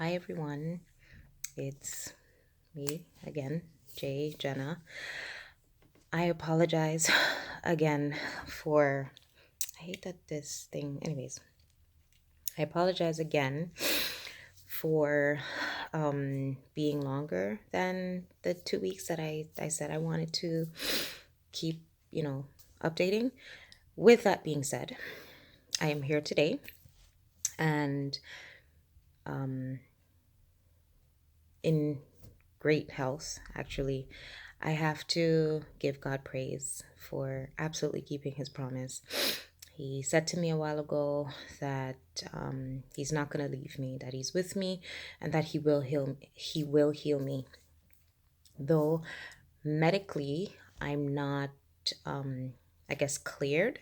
Hi everyone, it's me again, Jenna. I apologize again for, I hate that this thing, anyways, I apologize again for being longer than the 2 weeks that I said I wanted to keep, updating. With that being said, I am here today and um, in great health, actually. I have to give God praise for absolutely keeping his promise. He said to me a while ago that he's not going to leave me, that he's with me, and that he will heal. He will heal me. Though medically, I'm not, I guess, cleared,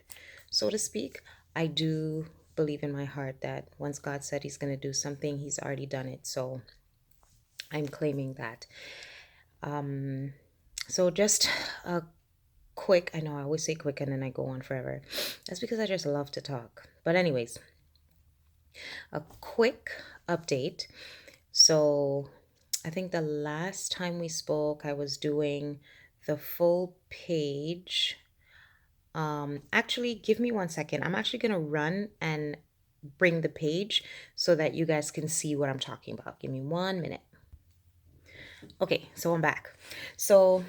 so to speak. I do believe in my heart that once God said he's going to do something, he's already done it. So I'm claiming that. So just a quick, I know I always say quick and then I go on forever. That's because I just love to talk. But anyways, a quick update. So I think the last time we spoke, I was doing the full page. Actually, give me 1 second. I'm actually going to run and bring the page so that you guys can see what I'm talking about. Give me 1 minute. Okay, so I'm back. So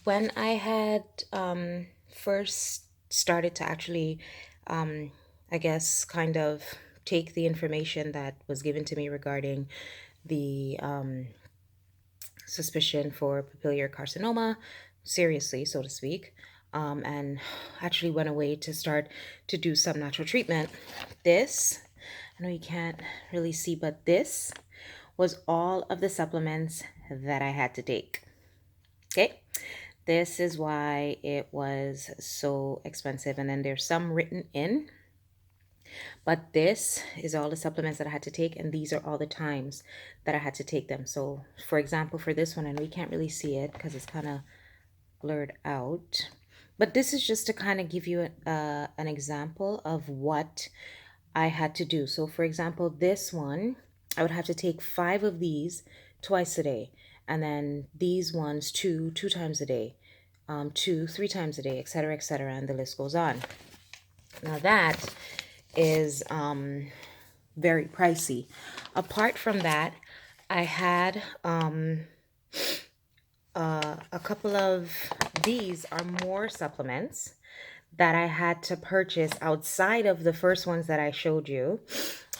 when I had first started to actually, I guess, kind of take the information that was given to me regarding the suspicion for papillary carcinoma seriously, so to speak, and actually went away to start to do some natural treatment. This, I know you can't really see, but this was all of the supplements that I had to take. Okay. This is why it was so expensive. And then there's some written in, but this is all the supplements that I had to take. And these are all the times that I had to take them. So for example, for this one, and we can't really see it because it's kind of blurred out, but this is just to kind of give you an example of what I had to do. So for example, this one, I would have to take 5 of these twice a day. And then these ones, two times a day, 2, 3 times a day, etc., etc., and the list goes on. Now that is very pricey. Apart from that, I had a couple of these are more supplements that I had to purchase outside of the first ones that I showed you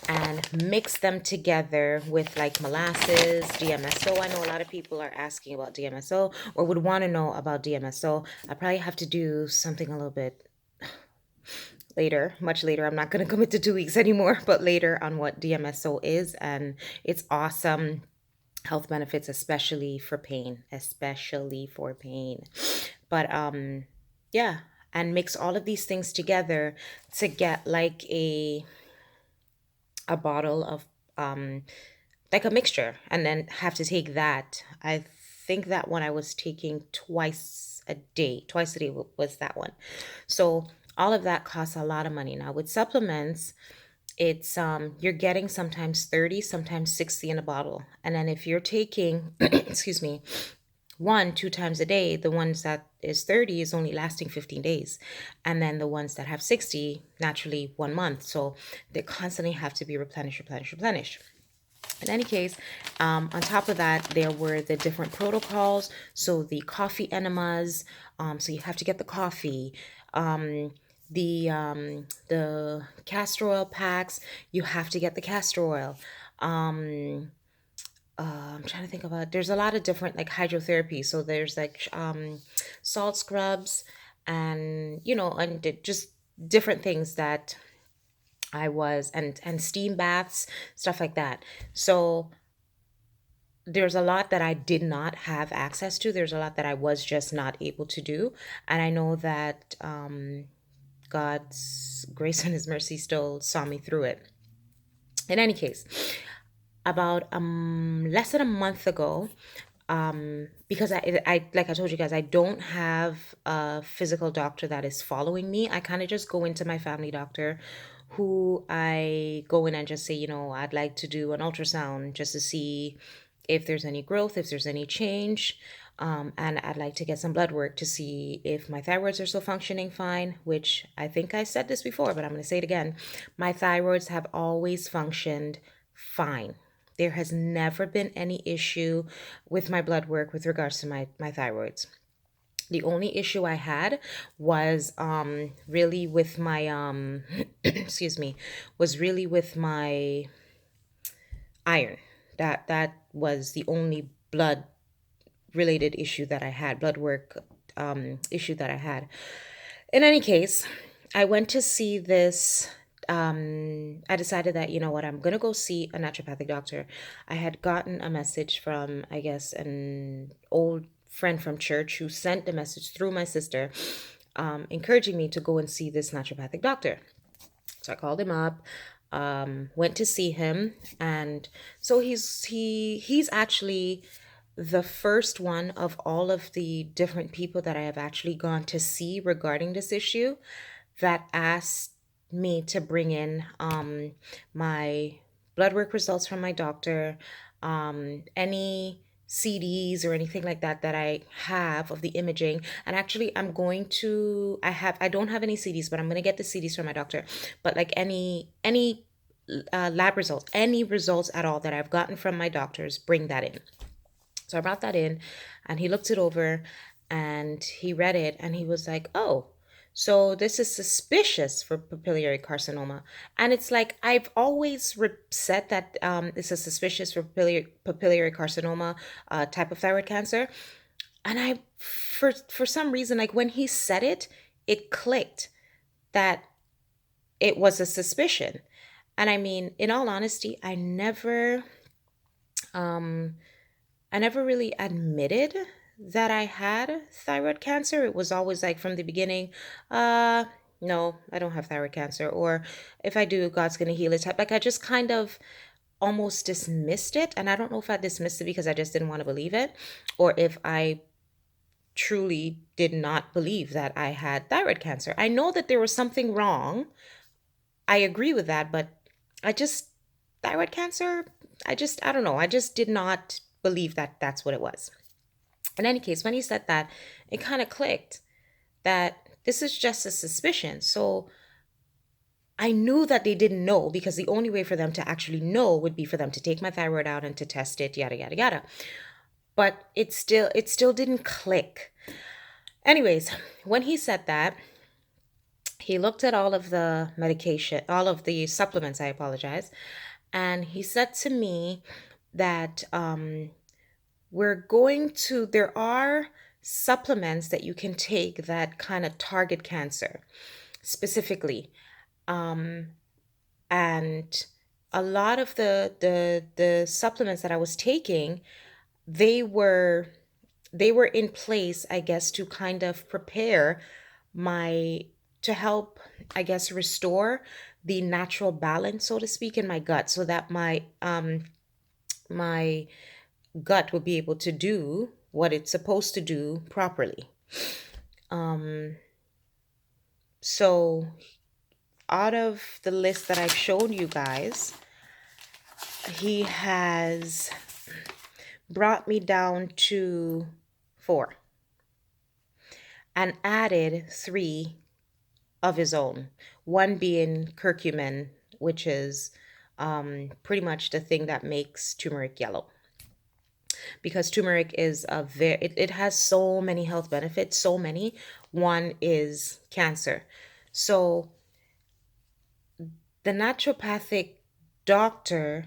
and mix them together with like molasses, DMSO. I know a lot of people are asking about DMSO or would want to know about DMSO. I probably have to do something a little bit later, much later. I'm not going to commit to 2 weeks anymore, but later on what DMSO is. And it's awesome health benefits, especially for pain, especially for pain. But yeah, and mix all of these things together to get like a bottle of like a mixture, and then have to take that. I think that one I was taking twice a day was that one. So all of that costs a lot of money. Now with supplements, it's you're getting sometimes 30, sometimes 60 in a bottle. And then if you're taking excuse me, 1, 2 times a day, the ones that is 30 is only lasting 15 days. And then the ones that have 60, naturally 1 month. So they constantly have to be replenished. In any case, on top of that, there were the different protocols. So the coffee enemas, so you have to get the coffee. The castor oil packs, you have to get the castor oil. I'm trying to think about. There's a lot of different like hydrotherapy. So there's like salt scrubs, and just different things that I was and steam baths, stuff like that. So there's a lot that I did not have access to. There's a lot that I was just not able to do. And I know that God's grace and his mercy still saw me through it. In any case, about less than a month ago, because I like I told you guys, I don't have a physical doctor that is following me. I kind of just go into my family doctor who I go in and just say, I'd like to do an ultrasound just to see if there's any growth, if there's any change. And I'd like to get some blood work to see if my thyroids are still functioning fine, which I think I said this before, but I'm going to say it again. My thyroids have always functioned fine. There has never been any issue with my blood work with regards to my thyroids. The only issue I had was really with my excuse me, was really with my iron. That was the only blood related issue that I had, blood work issue that I had. In any case, I went to see this. I decided that, you know what, I'm going to go see a naturopathic doctor. I had gotten a message from, I guess, an old friend from church who sent a message through my sister encouraging me to go and see this naturopathic doctor. So I called him up, went to see him, and so he's actually the first one of all of the different people that I have actually gone to see regarding this issue that asked me to bring in my blood work results from my doctor, any CDs or anything like that that I have of the imaging. And actually, I don't have any CDs, but I'm going to get the CDs from my doctor. But like any lab results, any results at all that I've gotten from my doctors, bring that in. So I brought that in and he looked it over and he read it and he was like, oh, so this is suspicious for papillary carcinoma. And it's like, I've always said that it's a suspicious for papillary carcinoma type of thyroid cancer. And for some reason, like when he said it, it clicked that it was a suspicion. And I mean, in all honesty, um, I never really admitted that I had thyroid cancer. It was always like from the beginning, uh, no, I don't have thyroid cancer. Or if I do, God's going to heal it. Like I just kind of almost dismissed it. And I don't know if I dismissed it because I just didn't want to believe it, or if I truly did not believe that I had thyroid cancer. I know that there was something wrong. I agree with that, but I just, thyroid cancer, I don't know. I just did not believe that that's what it was. In any case, when he said that, it kind of clicked that this is just a suspicion. So I knew that they didn't know because the only way for them to actually know would be for them to take my thyroid out and to test it, yada, yada, yada. But it still didn't click. Anyways, when he said that, he looked at all of the medication, all of the supplements, I apologize, and he said to me that there are supplements that you can take that kind of target cancer specifically. Um, and a lot of the supplements that I was taking, they were they were in place, I guess, to kind of prepare my to help, I guess, restore the natural balance, so to speak, in my gut, so that my gut will be able to do what it's supposed to do properly. Um, so out of the list that I've shown you guys, he has brought me down to 4 and added 3 of his own. One being curcumin, which is pretty much the thing that makes turmeric yellow. Because turmeric is it has so many health benefits, so many. One is cancer. So the naturopathic doctor,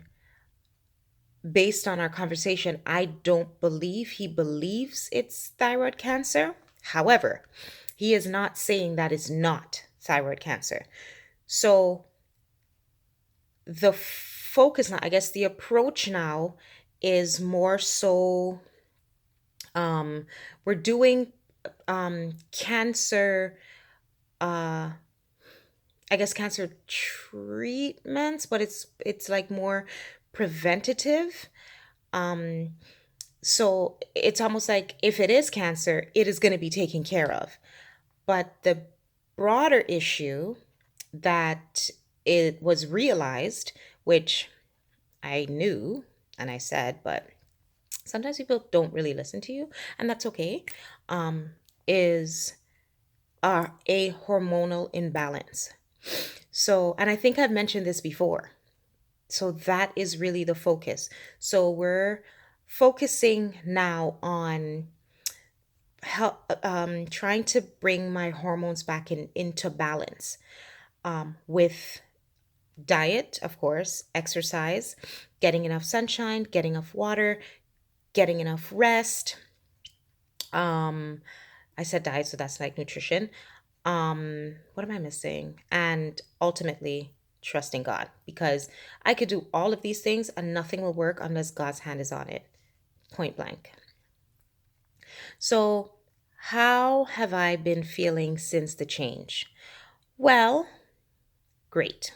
based on our conversation, I don't believe he believes it's thyroid cancer. However, he is not saying that it's not thyroid cancer. So the focus now, I guess the approach now is more so we're doing cancer uh I guess cancer treatments, but it's like more preventative. Um so it's almost like if it is cancer, it is going to be taken care of. But the broader issue that it was realized, which I knew and I said, but sometimes people don't really listen to you, and that's okay, um, is a hormonal imbalance. So, and I think I've mentioned this before. So that is really the focus. So we're focusing now on trying to bring my hormones back into balance, with diet, of course, exercise, getting enough sunshine, getting enough water, getting enough rest. Um, I said diet, so that's like nutrition. What am I missing? And ultimately, trusting God, because I could do all of these things and nothing will work unless God's hand is on it, point blank. So, how have I been feeling since the change? Well, great,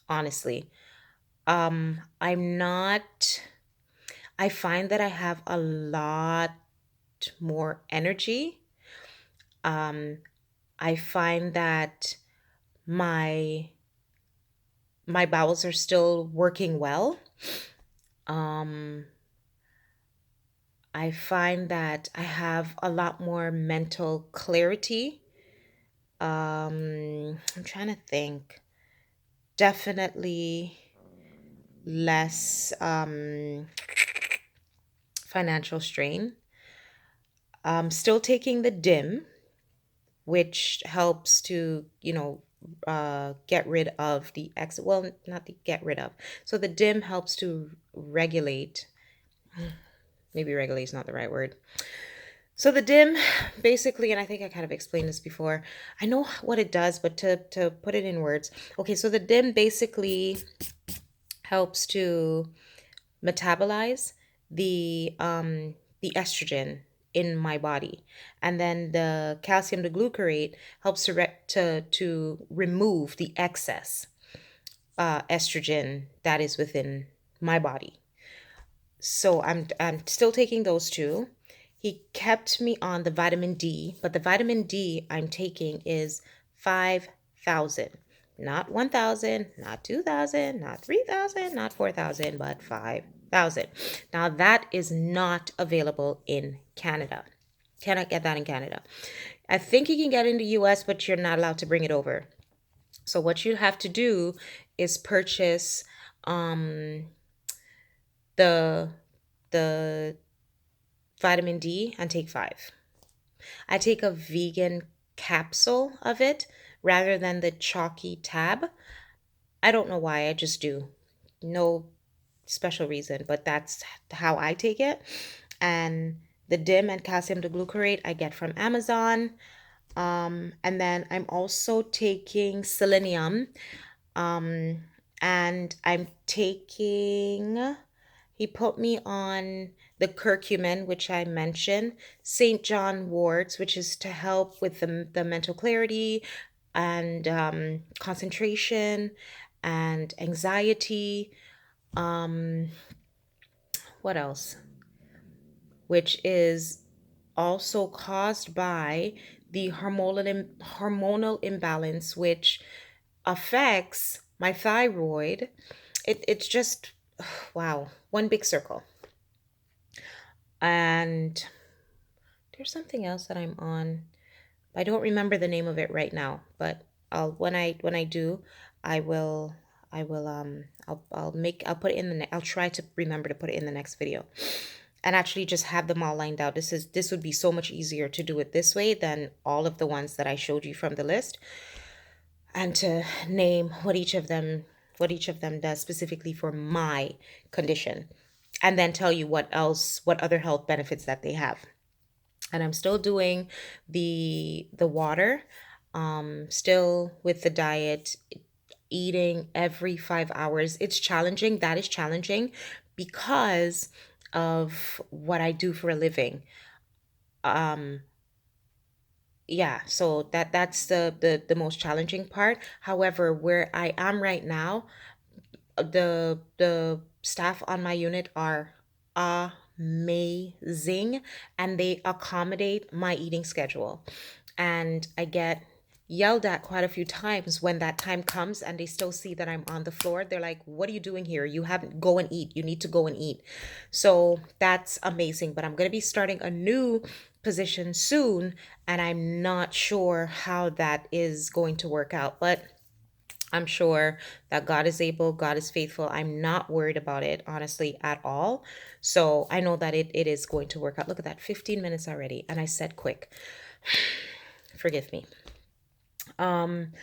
honestly. I'm not, I find that I have a lot more energy. Um, I find that my my bowels are still working well. Um, I find that I have a lot more mental clarity. I'm trying to think. Definitely less financial strain. Still taking the DIM, which helps to, get rid of the well, not the get rid of. So the DIM helps to regulate, maybe regulate is not the right word. So the DIM basically, and I think I kind of explained this before. I know what it does, but to put it in words. Okay, so the DIM basically helps to metabolize the estrogen in my body, and then the calcium glucarate helps to remove the excess estrogen that is within my body. So I'm still taking those two. He kept me on the vitamin D, but the vitamin D I'm taking is 5,000. Not 1,000, not 2,000, not 3,000, not 4,000, but 5,000. Now that is not available in Canada. Cannot get that in Canada. I think you can get it in the US, but you're not allowed to bring it over. So what you have to do is purchase um the the vitamin D and take five. I take a vegan capsule of it rather than the chalky tab. I don't know why, I just do. No special reason, but that's how I take it. And the DIM and calcium glucarate I get from Amazon. And then I'm also taking selenium. Um, and I'm taking, he put me on the curcumin, which I mentioned, St. John warts, which is to help with the mental clarity and concentration and anxiety. Um, what else? Which is also caused by the hormonal imbalance, which affects my thyroid. It's just, wow, one big circle. And there's something else that I'm on. I don't remember the name of it right now, but I'll when I do, I will I'll put it in I'll try to remember to put it in the next video. And actually just have them all lined out. This would be so much easier to do it this way than all of the ones that I showed you from the list, and to name what each of them does specifically for my condition, and then tell you what other health benefits that they have. And I'm still doing the water, still with the diet, eating every 5 hours. It's challenging. That is challenging because of what I do for a living. Um, yeah, so that's the most challenging part. However, where I am right now, the staff on my unit are amazing, and they accommodate my eating schedule. And I get yelled at quite a few times. When that time comes and they still see that I'm on the floor, they're like, "What are you doing here? You haven't go and eat. You need to go and eat." So that's amazing. But I'm going to be starting a new position soon, and I'm not sure how that is going to work out. But I'm sure that God is able, God is faithful. I'm not worried about it, honestly, at all. So I know that it is going to work out. Look at that, 15 minutes already. And I said quick. Forgive me. Um,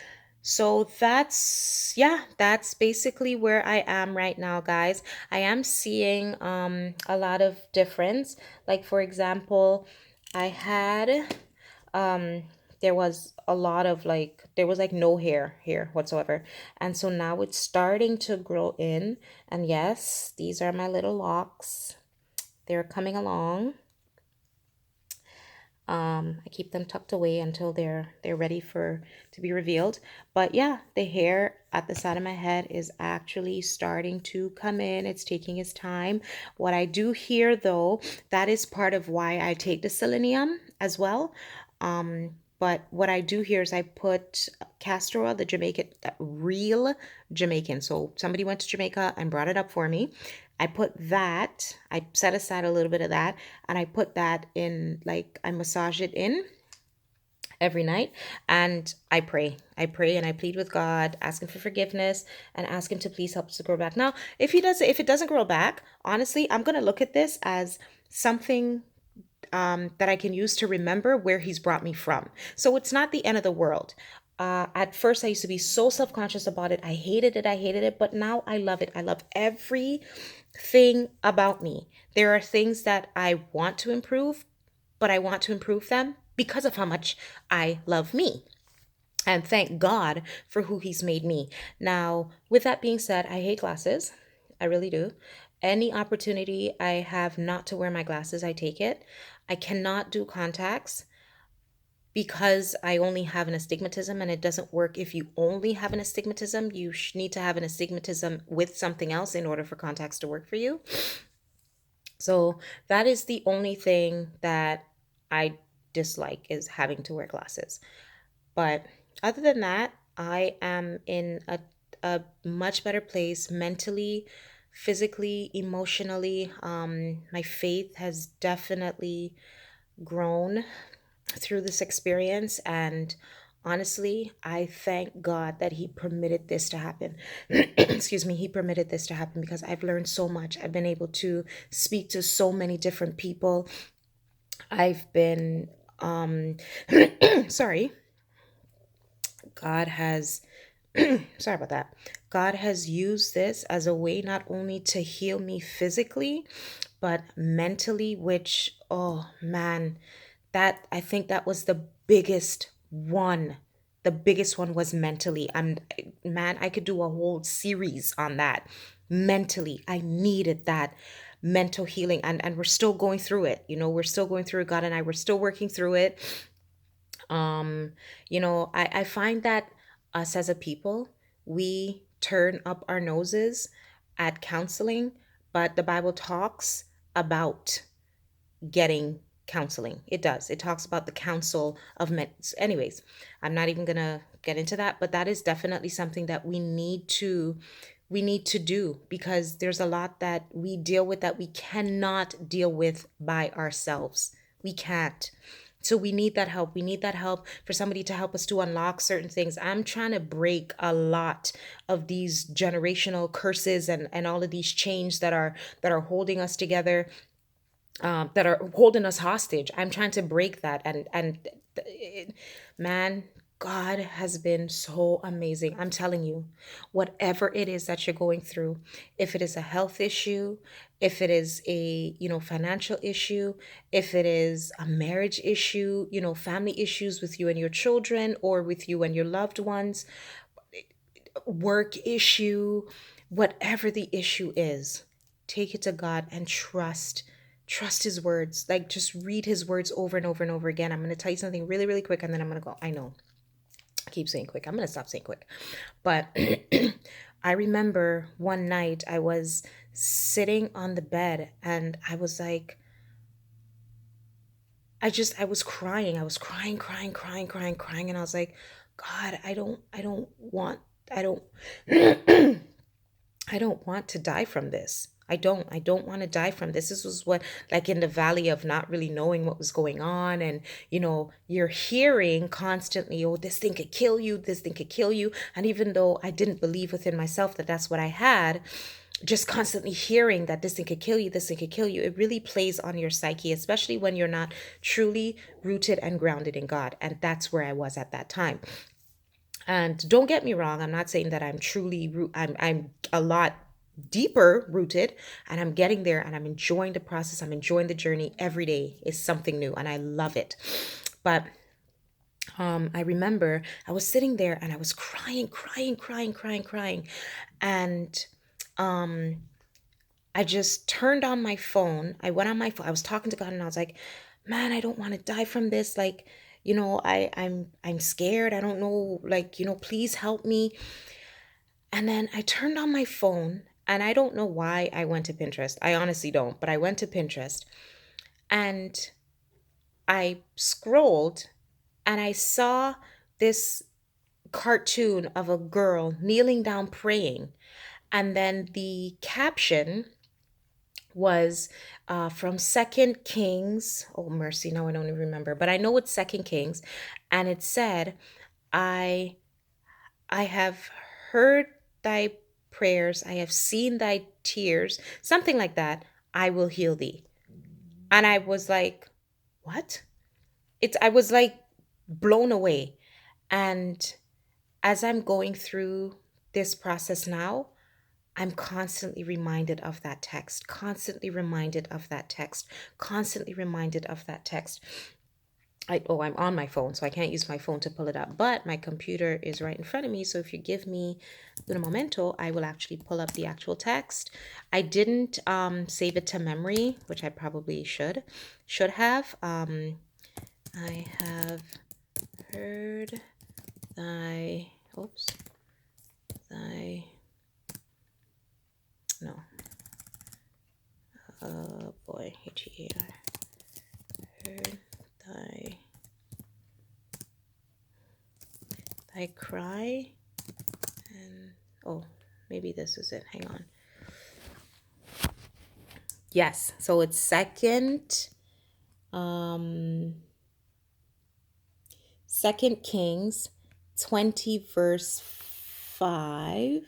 so that's, yeah, that's basically where I am right now, guys. I am seeing a lot of difference. Like for example, I had um there was a lot of like there was like no hair here whatsoever. And so now it's starting to grow in. And yes, these are my little locks. They're coming along. I keep them tucked away until they're ready for to be revealed. But yeah, the hair at the side of my head is actually starting to come in. It's taking its time. What I do here though, that is part of why I take the selenium as well. But what I do here is I put castor oil, the Jamaican, real Jamaican. So somebody went to Jamaica and brought it up for me. I put that, I set aside a little bit of that, and I put that in, like, I massage it in every night, and I pray. I pray and I plead with God, asking for forgiveness and ask him to please help us to grow back. Now, if it doesn't grow back, honestly, I'm going to look at this as something that I can use to remember where he's brought me from. So it's not the end of the world. At first, I used to be so self conscious about it. I hated it. I hated it. But now I love it. I love everything about me. There are things that I want to improve, but I want to improve them because of how much I love me. And thank God for who he's made me. Now, with that being said, I hate glasses. I really do. Any opportunity I have not to wear my glasses, I take it. I cannot do contacts because I only have an astigmatism, and it doesn't work if you only have an astigmatism. You need to have an astigmatism with something else in order for contacts to work for you. So that is the only thing that I dislike, is having to wear glasses. But other than that, I am in a much better place mentally, physically, emotionally. My faith has definitely grown through this experience. And honestly, I thank God that He permitted this to happen. Excuse me, He permitted this to happen because I've learned so much. I've been able to speak to so many different people. I've been, sorry, God has, sorry about that. God has used this as a way not only to heal me physically, but mentally, which, oh man, that I think that was the biggest one. The biggest one was mentally. Man, I could do a whole series on that. Mentally, I needed that mental healing, and we're still going through it. We're still going through it. God and I, we're still working through it. um I find that us as a people, we turn up our noses at counseling, but the Bible talks about getting counseling. It does. It talks about the counsel of men. Anyways, I'm not even gonna get into that, but that is definitely something that we need to do, because there's a lot that we deal with that we cannot deal with by ourselves. We can't. So we need that help. We need that help for somebody to help us to unlock certain things. I'm trying to break a lot of these generational curses and all of these chains that are holding us together, that are holding us hostage. I'm trying to break that, man, God has been so amazing. I'm telling you, whatever it is that you're going through, if it is a health issue, if it is a, financial issue, if it is a marriage issue, family issues with you and your children, or with you and your loved ones, work issue, whatever the issue is, take it to God and trust his words. Like, just read his words over and over and over again. I'm going to tell you something really, really quick, and then I'm going to go. I know I keep saying quick. I'm going to stop saying quick. But I remember one night I was sitting on the bed, and I was like, I was crying. I was crying, crying, crying, crying, crying. And I was like, God, I don't want, I don't, I don't want to die from this. I don't want to die from this. This was what, like in the valley of not really knowing what was going on. And, you're hearing constantly, oh, this thing could kill you. This thing could kill you. And even though I didn't believe within myself that that's what I had, just constantly hearing that this thing could kill you, this thing could kill you, it really plays on your psyche, especially when you're not truly rooted and grounded in God. And that's where I was at that time. And don't get me wrong, I'm not saying that I'm truly I'm a lot deeper rooted, and I'm getting there, and I'm enjoying the process. I'm enjoying the journey. Every day is something new and I love it. But I remember I was sitting there and I was crying, crying, crying, crying, crying. And um I just turned on my phone. I went on my phone. I was talking to God and I was like, man, I don't want to die from this. Like, I'm scared. I don't know, like, please help me. And then I turned on my phone and I don't know why I went to Pinterest. I honestly don't, but I went to Pinterest and I scrolled and I saw this cartoon of a girl kneeling down praying. And then the caption was from Second Kings. Oh mercy, now I don't even remember, but I know it's Second Kings, and it said, "I I have heard thy prayers, I have seen thy tears," something like that. "I will heal thee." And I was like, "What?" I was like blown away. And as I'm going through this process now, I'm constantly reminded of that text, constantly reminded of that text, constantly reminded of that text. I'm on my phone, so I can't use my phone to pull it up, but my computer is right in front of me. So if you give me un momento, I will actually pull up the actual text. I didn't save it to memory, which I probably should have. I have heard thy, oops, thy, no, oh boy, H-E-A-R, heard thy, thy cry, and, oh, maybe this is it, hang on. Yes, so it's um, Second Kings 20 verse 5,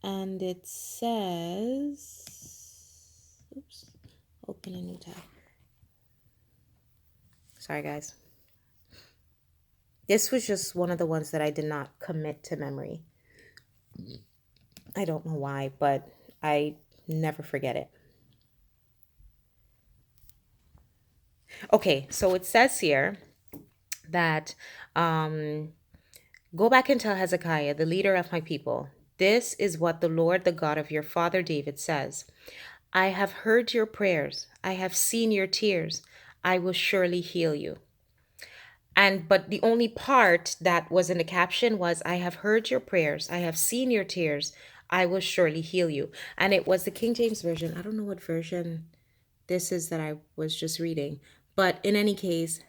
and it says, oops, open a new tab. Sorry, guys. This was just one of the ones that I did not commit to memory. I don't know why, but I never forget it. Okay, so it says here that go back and tell Hezekiah, the leader of my people, this is what the Lord, the God of your father David says. I have heard your prayers. I have seen your tears. I will surely heal you. But the only part that was in the caption was, I have heard your prayers. I have seen your tears. I will surely heal you. And it was the King James Version. I don't know what version this is that I was just reading. But in any case,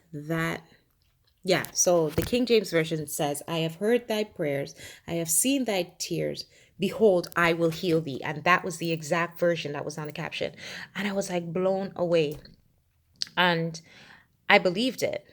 yeah, so the King James Version says, I have heard thy prayers. I have seen thy tears. Behold, I will heal thee. And that was the exact version that was on the caption. And I was like blown away. And I believed it.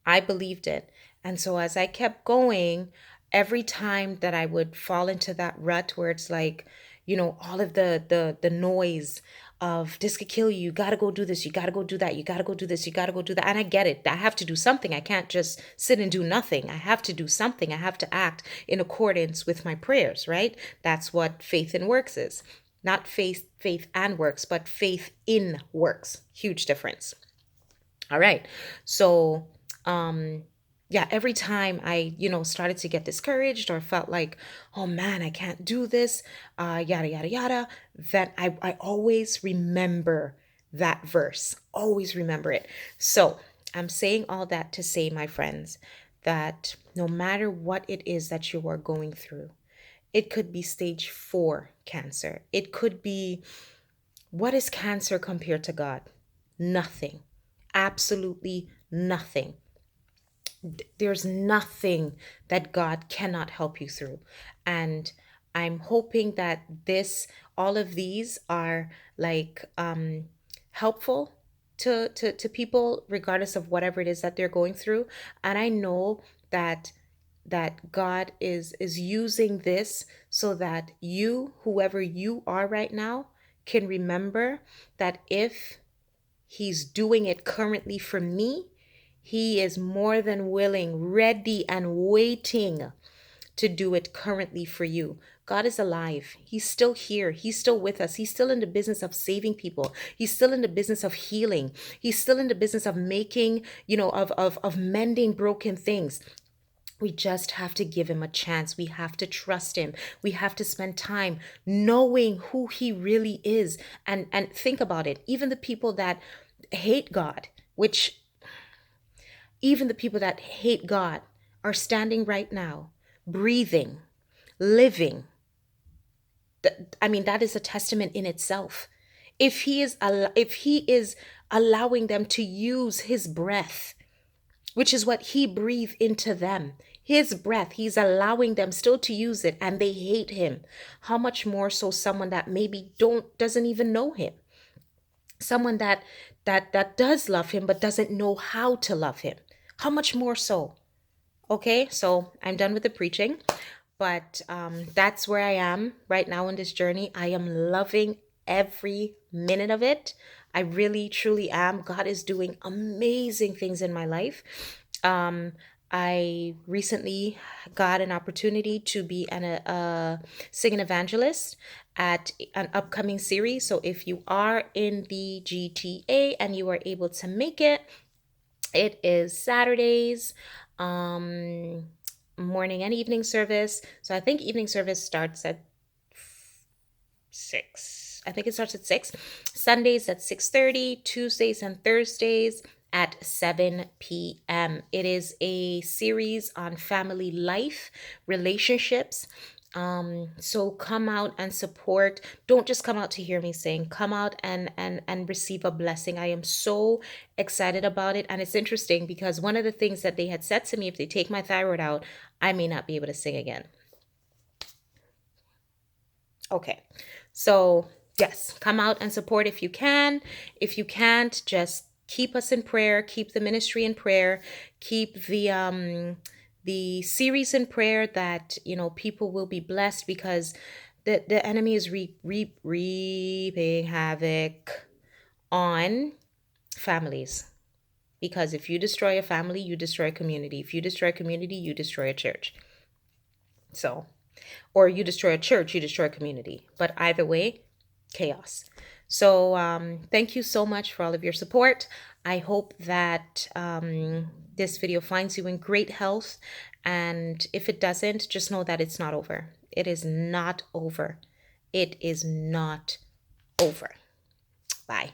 I believed it. And so as I kept going, every time that I would fall into that rut where it's like, all of the noise of this could kill you, you gotta go do this, you gotta go do that, you gotta go do this, you gotta go do that. And I get it. I have to do something. I can't just sit and do nothing. I have to do something. I have to act in accordance with my prayers, right? That's what faith and works is. Not faith and works, but faith in works. Huge difference. All right. So yeah, every time I, started to get discouraged or felt like, oh man, I can't do this, yada, yada, yada, that I always remember that verse, always remember it. So I'm saying all that to say, my friends, that no matter what it is that you are going through, it could be stage 4 cancer. It could be, what is cancer compared to God? Nothing. Absolutely nothing. there's nothing that God cannot help you through. And I'm hoping that all of these are like helpful to people regardless of whatever it is that they're going through. And I know that God is using this so that you, whoever you are right now, can remember that if he's doing it currently for me, he is more than willing, ready, and waiting to do it currently for you. God is alive. He's still here. He's still with us. He's still in the business of saving people. He's still in the business of healing. He's still in the business of making, of mending broken things. We just have to give him a chance. We have to trust him. We have to spend time knowing who he really is. And think about it. Even the people that hate God, which even the people that hate God are standing right now, breathing, living. I mean, that is a testament in itself. If he is allowing them to use his breath, which is what he breathed into them, his breath, he's allowing them still to use it, and they hate him. How much more so someone that maybe doesn't even know him, someone that does love him but doesn't know how to love him? How much more so? Okay, so I'm done with the preaching, but that's where I am right now in this journey. I am loving every minute of it. I really, truly am. God is doing amazing things in my life. I recently got an opportunity to be a singing evangelist at an upcoming series. So if you are in the GTA and you are able to make it, it is Saturdays, morning and evening service. So I think evening service starts at 6. I think it starts at 6. Sundays at 6:30, Tuesdays and Thursdays at 7 p.m. It is a series on family life, relationships. So come out and support. Don't just come out to hear me sing. Come out and receive a blessing. I am so excited about it. And it's interesting because one of the things that they had said to me, if they take my thyroid out, I may not be able to sing again. Okay. So yes, come out and support if you can. If you can't, just keep us in prayer, keep the ministry in prayer, keep the series in prayer, that people will be blessed, because the enemy is reaping havoc on families. Because if you destroy a family, you destroy a community. If you destroy a community, you destroy a church. So, or you destroy a church, you destroy a community. But either way, chaos. So thank you so much for all of your support. I hope that this video finds you in great health. And if it doesn't, just know that it's not over. It is not over. It is not over. Bye.